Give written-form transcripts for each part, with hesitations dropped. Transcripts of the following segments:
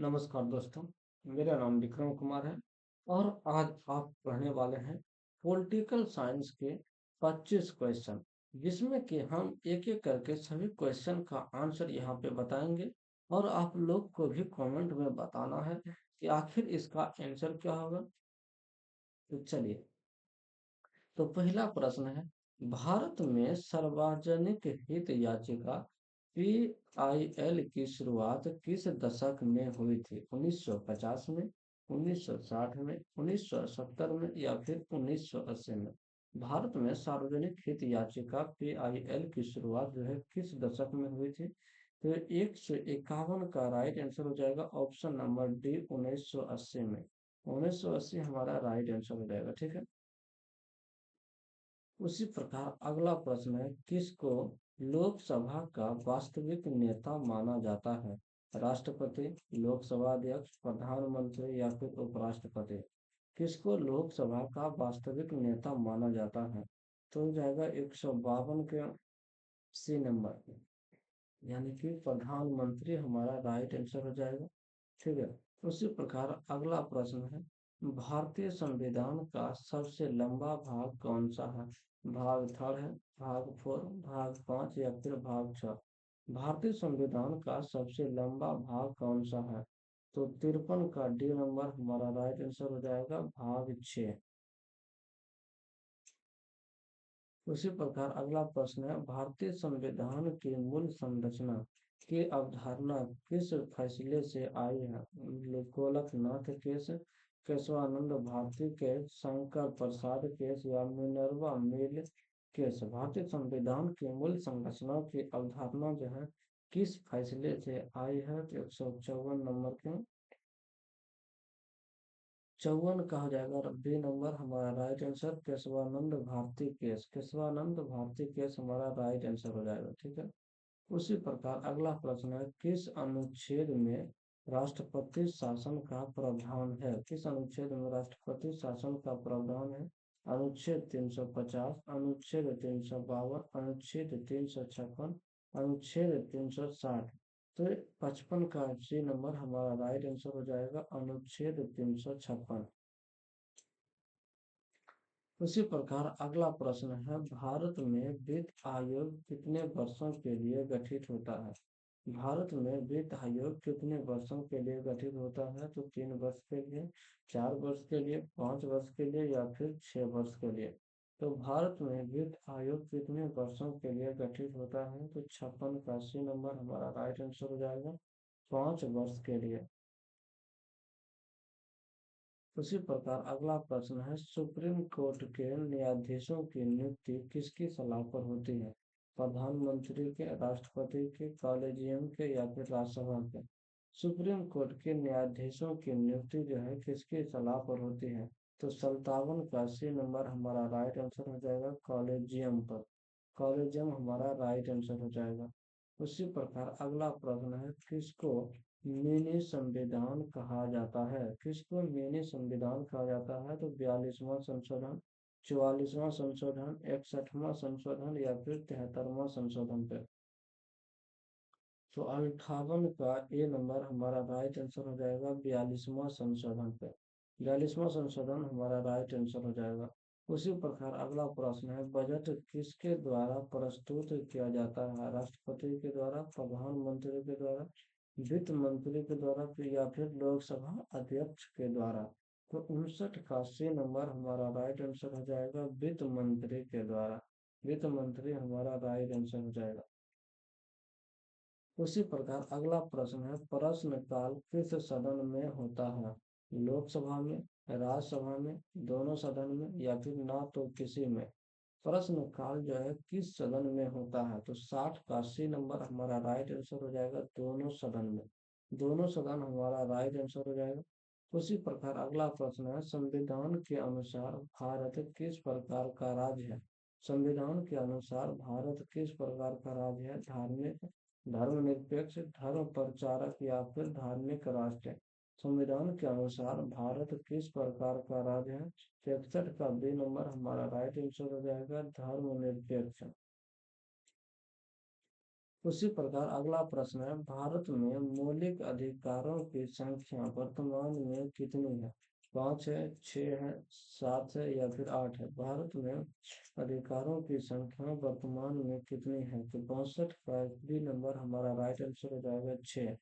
नमस्कार दोस्तों, मेरा नाम विक्रम कुमार है और आज आप पढ़ने वाले हैं पॉलिटिकल साइंस के 25 क्वेश्चन, जिसमें कि हम एक एक करके सभी क्वेश्चन का आंसर यहाँ पे बताएंगे और आप लोग को भी कमेंट में बताना है कि आखिर इसका आंसर क्या होगा। तो चलिए, तो पहला प्रश्न है, भारत में सार्वजनिक हित याचिका पीआईएल की शुरुआत किस दशक में हुई थी? 1950 में, 1960 में, 1970 में या फिर 1980 में? भारत में सार्वजनिक हित याचिका पीआईएल की शुरुआत जो है किस दशक में हुई थी? तो 151 का राइट आंसर हो जाएगा ऑप्शन नंबर डी, 1980 में। 1980 हमारा राइट आंसर हो जाएगा, ठीक है। उसी प्रकार अगला प्रश्न है, किसको लोकसभा का वास्तविक नेता माना जाता है? राष्ट्रपति, लोकसभा अध्यक्ष, प्रधानमंत्री या फिर उपराष्ट्रपति? किसको लोकसभा का वास्तविक नेता माना जाता है? तो हो जाएगा 152 के सी नंबर पे, यानी कि प्रधानमंत्री हमारा राइट आंसर हो जाएगा, ठीक है। उसी प्रकार अगला प्रश्न है, भारतीय संविधान का सबसे लंबा भाग कौन सा है? भाग थर्ड है, भाग फोर, भाग पांच या फिर भाग छह? भारतीय संविधान का सबसे लंबा भाग कौन सा है? तो 53 का डी नंबर हमारा राइट आंसर हो जाएगा, भाग 6। उसी प्रकार अगला प्रश्न है, भारतीय संविधान की मूल संरचना की अवधारणा किस फैसले से आई है? Golaknath case, Keshavananda Bharati case, Shankar Prasad case या मिनर्वा मिल केस? भारतीय संविधान की मूल संरचना की अवधारणा जो है किस फैसले से आई है? तो 154 नंबर के 54 कहा जाएगा, बी नंबर हमारा right answer, Keshavananda Bharati case. Keshavananda Bharati case हमारा राइट आंसर हो जाएगा, ठीक है। उसी प्रकार अगला प्रश्न है, किस अनुच्छेद में राष्ट्रपति शासन का प्रावधान है? किस अनुच्छेद में राष्ट्रपति शासन का प्रावधान है? अनुच्छेद 350, अनुच्छेद 352, अनुच्छेद 356, अनुच्छेद 360? तो 55 का सी नंबर हमारा राइट आंसर हो जाएगा, अनुच्छेद 356। उसी प्रकार अगला प्रश्न है, भारत में वित्त आयोग कितने वर्षों के लिए गठित होता है? भारत में वित्त आयोग कितने वर्षों के लिए गठित होता है? तो 3 वर्ष के लिए, 4 वर्ष के लिए, 5 वर्ष के लिए या फिर 6 वर्ष के लिए? तो भारत में वित्त आयोग कितने वर्षों के लिए गठित होता है? तो 56 का सी नंबर हमारा राइट आंसर हो जाएगा, 5 वर्ष के लिए। उसी प्रकार अगला प्रश्न है, सुप्रीम कोर्ट के न्यायाधीशों की नियुक्ति किसकी सलाह पर होती है? प्रधानमंत्री के, राष्ट्रपति के, कॉलेजियम के या फिर राज्यसभा के? सुप्रीम कोर्ट के न्यायाधीशों की नियुक्ति जो है किसकी सलाह पर होती है? तो 57 का सी नंबर हमारा राइट आंसर हो जाएगा, कॉलेजियम पर। कॉलेजियम हमारा राइट आंसर हो जाएगा। उसी प्रकार अगला प्रश्न है, किसको मिनी संविधान कहा जाता है? किसको मिनी संविधान कहा जाता है? तो 42वां संशोधन, 44वां संशोधन, 61वां संशोधन या फिर 73वां संशोधन पे? तो 58 का ए नंबर हमारा राइट आंसर हो जाएगा, 42वां संशोधन पे। 42वां संशोधन हमारा राइट आंसर हो जाएगा। उसी प्रकार अगला प्रश्न है, बजट किसके द्वारा प्रस्तुत किया जाता है? राष्ट्रपति के द्वारा, प्रधानमंत्री के द्वारा, वित्त मंत्री के द्वारा या फिर लोकसभा अध्यक्ष के द्वारा? तो 59 का सी नंबर हमारा राइट आंसर हो जाएगा, वित्त मंत्री के द्वारा। वित्त मंत्री हमारा राइट आंसर हो जाएगा। उसी प्रकार अगला प्रश्न है, प्रश्न काल किस सदन में होता है? लोकसभा में, राज्यसभा में, दोनों सदन में या फिर ना तो किसी में? प्रश्न काल जो है किस सदन में होता है? तो 60 का सी नंबर हमारा राइट आंसर हो जाएगा, दोनों सदन में। दोनों सदन हमारा राइट आंसर हो जाएगा। उसी प्रकार अगला प्रश्न है, संविधान के अनुसार भारत किस प्रकार का राज्य है? संविधान के अनुसार भारत किस प्रकार का राज्य है? धार्मिक, धर्मनिरपेक्ष, धर्म प्रचारक या फिर धार्मिक राष्ट्र? संविधान के अनुसार भारत किस प्रकार का राज्य है? 63 का बी नंबर हमारा राइट आंसर हो जाएगा, धर्मनिरपेक्ष। उसी प्रकार अगला प्रश्न है, भारत में मौलिक अधिकारों की संख्या वर्तमान में कितनी है? 5 है, 6 है, 7 है या फिर 8 है? भारत में अधिकारों की संख्या वर्तमान में कितनी है? तो 62 का बी नंबर हमारा राइट आंसर हो जाएगा 6।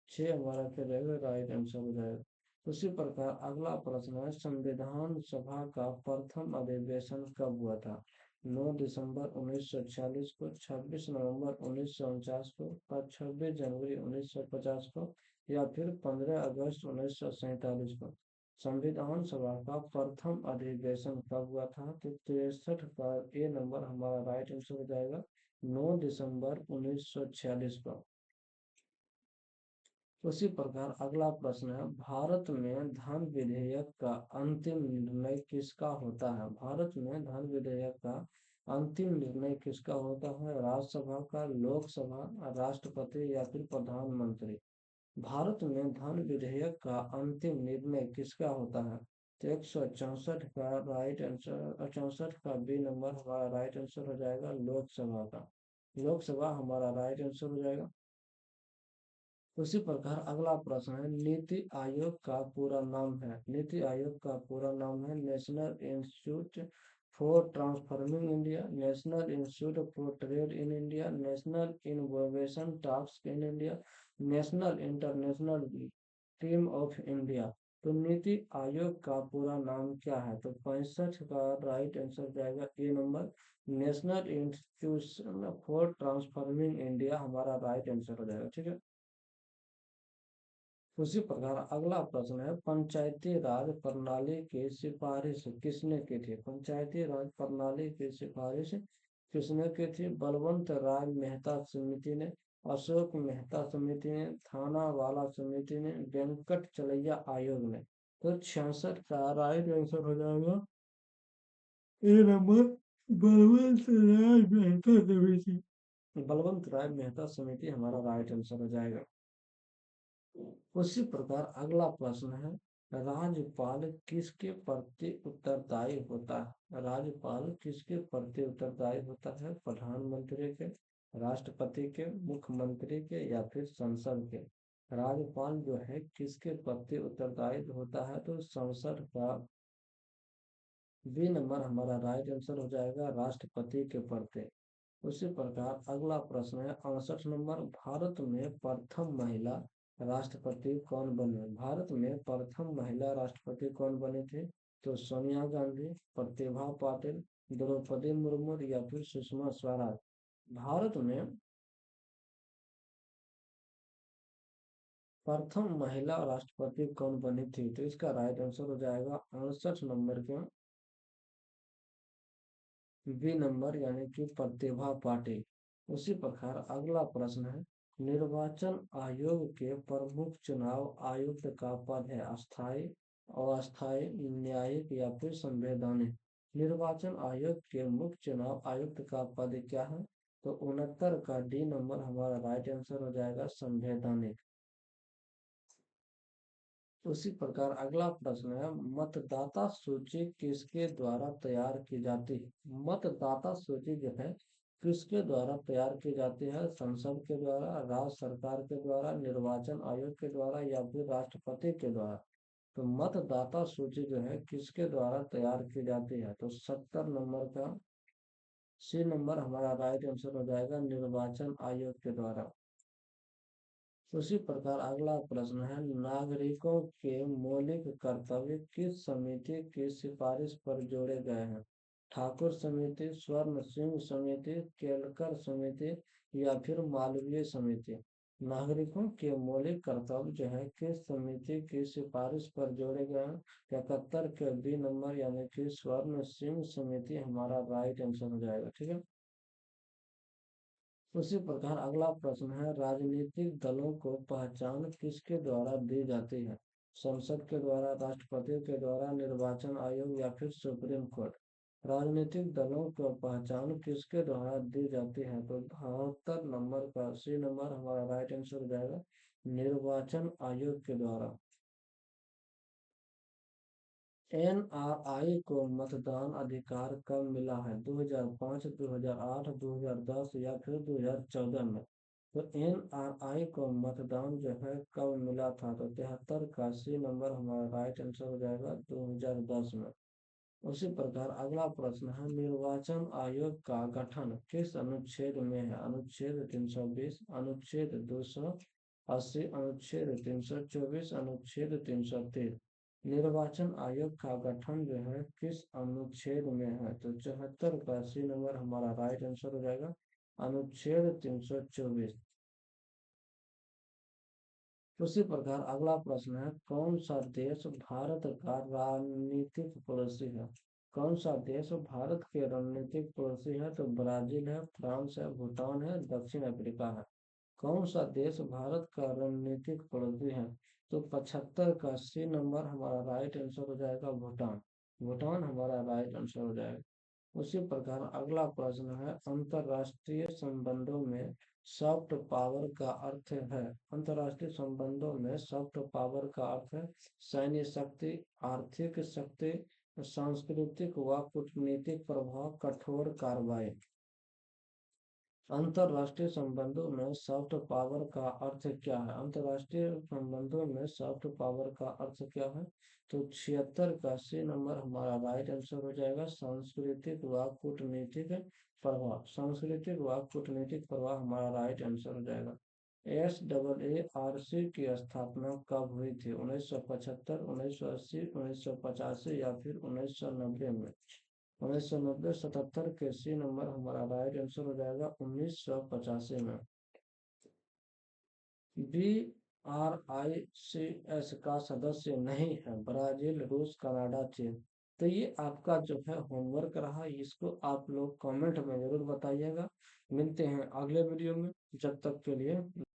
6 हमारा क्या रहेगा? राइट आंसर हो जाएगा। उसी प्रकार अगला प्रश्न है, संविधान सभा का प्रथम अधिवेशन कब हुआ था? 9 दिसंबर 1946 को, 26 नवंबर 1949 को, 26 जनवरी 1950 को या फिर 15 अगस्त 1947 को? संविधान सभा का प्रथम अधिवेशन कब हुआ था? तो 63 का ए नंबर हमारा राइट आंसर हो जाएगा 9 दिसंबर 1946 को। उसी प्रकार अगला प्रश्न है, भारत में धन विधेयक का अंतिम निर्णय किसका होता है? भारत में धन विधेयक का अंतिम निर्णय किसका होता है? राज्यसभा का, लोकसभा, राष्ट्रपति या फिर प्रधानमंत्री? भारत में धन विधेयक का अंतिम निर्णय किसका होता है? तो 164 का राइट आंसर, 64 का बी नंबर हमारा राइट आंसर हो जाएगा लोकसभा का। लोकसभा हमारा राइट आंसर हो जाएगा। उसी प्रकार अगला प्रश्न है, नीति आयोग का पूरा नाम है? नीति आयोग का पूरा नाम है national institute for transforming India, national institute for trade in India, national innovation task in India, national international team of India. तो नीति आयोग का पूरा नाम क्या है? तो 65 का राइट आंसर जाएगा A number, national institution for transforming India हमारा राइट आंसर हो जाएगा। ठीक है। उसी प्रकार अगला प्रश्न है, पंचायती राज प्रणाली की सिफारिश किसने की थी? पंचायती राज प्रणाली की सिफारिश किसने की थी? बलवंत राय मेहता समिति ने, अशोक मेहता समिति ने, थानावाला समिति ने, वेंकट चलैया आयोग ने? तो 66 का राइट आंसर हो जाएगा ए नंबर, बलवंत राय मेहता समिति। बलवंत राय मेहता समिति हमारा राइट आंसर हो जाएगा। उसी प्रकार अगला प्रश्न है, राज्यपाल किसके प्रति उत्तरदायी होता है? राज्यपाल किसके प्रति उत्तरदायी होता है? प्रधानमंत्री के, राष्ट्रपति के, मुख्यमंत्री के या फिर संसद के? राज्यपाल जो है किसके प्रति उत्तरदायी होता है? तो संसद का बी नंबर हमारा राइट आंसर हो जाएगा राष्ट्रपति के प्रति। उसी प्रकार अगला प्रश्न है 68 नंबर, भारत में प्रथम महिला राष्ट्रपति कौन बने? भारत में प्रथम महिला राष्ट्रपति कौन बने थे? तो सोनिया गांधी, प्रतिभा पाटिल, द्रौपदी मुर्मू या फिर सुषमा स्वराज? भारत में प्रथम महिला राष्ट्रपति कौन बनी थी? तो इसका राइट आंसर हो जाएगा 68 नंबर के बी नंबर यानी कि प्रतिभा पाटिल। उसी प्रकार अगला प्रश्न है, निर्वाचन आयोग के प्रमुख चुनाव आयुक्त का पद है अस्थाई, अस्थाई, न्यायिक या फिर संवैधानिक? निर्वाचन आयोग के मुख्य चुनाव आयुक्त का पद क्या है? तो 69 का डी नंबर हमारा राइट आंसर हो जाएगा संवैधानिक। उसी प्रकार अगला प्रश्न है, मतदाता सूची किसके द्वारा तैयार की जाती है? मतदाता सूची जो है किसके द्वारा तैयार की जाती है? संसद के द्वारा, राज्य सरकार के द्वारा, निर्वाचन आयोग के द्वारा या फिर राष्ट्रपति के द्वारा? तो मतदाता सूची जो है किसके द्वारा तैयार की जाती है? तो 70 नंबर का सी नंबर हमारा राइट आंसर हो जाएगा निर्वाचन आयोग के द्वारा। उसी प्रकार अगला प्रश्न है, नागरिकों के मौलिक कर्तव्य किस समिति की सिफारिश पर जोड़े गए हैं? ठाकुर समिति, स्वर्ण सिंह समिति, केलकर समिति या फिर मालवीय समिति? नागरिकों के मौलिक कर्तव्य जो है किस समिति की सिफारिश पर जोड़े गए हैं? 71 के बी नंबर यानी कि स्वर्ण सिंह समिति हमारा राइट आंसर हो जाएगा। ठीक है। उसी प्रकार अगला प्रश्न है, राजनीतिक दलों को पहचान किसके द्वारा दी जाती है? संसद के द्वारा, राष्ट्रपति के द्वारा, निर्वाचन आयोग या फिर सुप्रीम कोर्ट? राजनीतिक दलों को पहचान किसके द्वारा दी जाती है? तो 72 नंबर का सी नंबर हमारा राइट आंसर हो जाएगा निर्वाचन आयोग के द्वारा। एनआरआई को मतदान अधिकार कब मिला है? 2005, 2008, 2010 या फिर 2014 में? तो NRI को मतदान जो है कब मिला था? तो 73 का सी नंबर हमारा राइट आंसर हो जाएगा 2010 में। उसी प्रकार अगला प्रश्न है, निर्वाचन आयोग का गठन किस अनुच्छेद में है? अनुच्छेद 320, अनुच्छेद 280, अनुच्छेद 324, अनुच्छेद 303। निर्वाचन आयोग का गठन जो है किस अनुच्छेद में है? तो 74 का सी नंबर हमारा राइट आंसर हो जाएगा, अनुच्छेद 324। उसी प्रकार अगला प्रश्न है, कौन सा देश भारत का रणनीतिक पड़ोसी है? कौन सा देश भारत के रणनीतिक पड़ोसी है? तो ब्राजील है, फ्रांस है, भूटान है, दक्षिण अफ्रीका है। कौन सा देश भारत का रणनीतिक पड़ोसी है? तो 75 का सी नंबर हमारा राइट आंसर हो जाएगा, भूटान। भूटान हमारा राइट आंसर हो जाएगा। उसी प्रकार अगला प्रश्न है, अंतरराष्ट्रीय संबंधों में सॉफ्ट पावर का अर्थ है? अंतरराष्ट्रीय संबंधों में सॉफ्ट पावर का अर्थ है सैन्य शक्ति, आर्थिक शक्ति, सांस्कृतिक व कूटनीतिक प्रभाव, कठोर कार्रवाई। अंतरराष्ट्रीय संबंधों में सॉफ्ट पावर का अर्थ क्या है? अंतरराष्ट्रीय संबंधों में सॉफ्ट पावर का अर्थ क्या है? तो 76 का सी नंबर हमारा राइट आंसर हो जाएगा, सांस्कृतिक व कूटनीतिक प्रभाव। सांस्कृतिक व कूटनीतिक प्रभाव हमारा राइट आंसर हो जाएगा। SAARC की स्थापना कब हुई थी? 1975, 1980, 1985 या फिर 1990 में? 1990, 77 के सी नंबर हमारा राइट आंसर हो जाएगा, 1985 में। BRICS का सदस्य नहीं है ब्राजील, रूस, कनाडा, चीन। तो ये आपका जो है होमवर्क रहा, इसको आप लोग कमेंट में जरूर बताइएगा। मिलते हैं अगले वीडियो में, जब तक के लिए।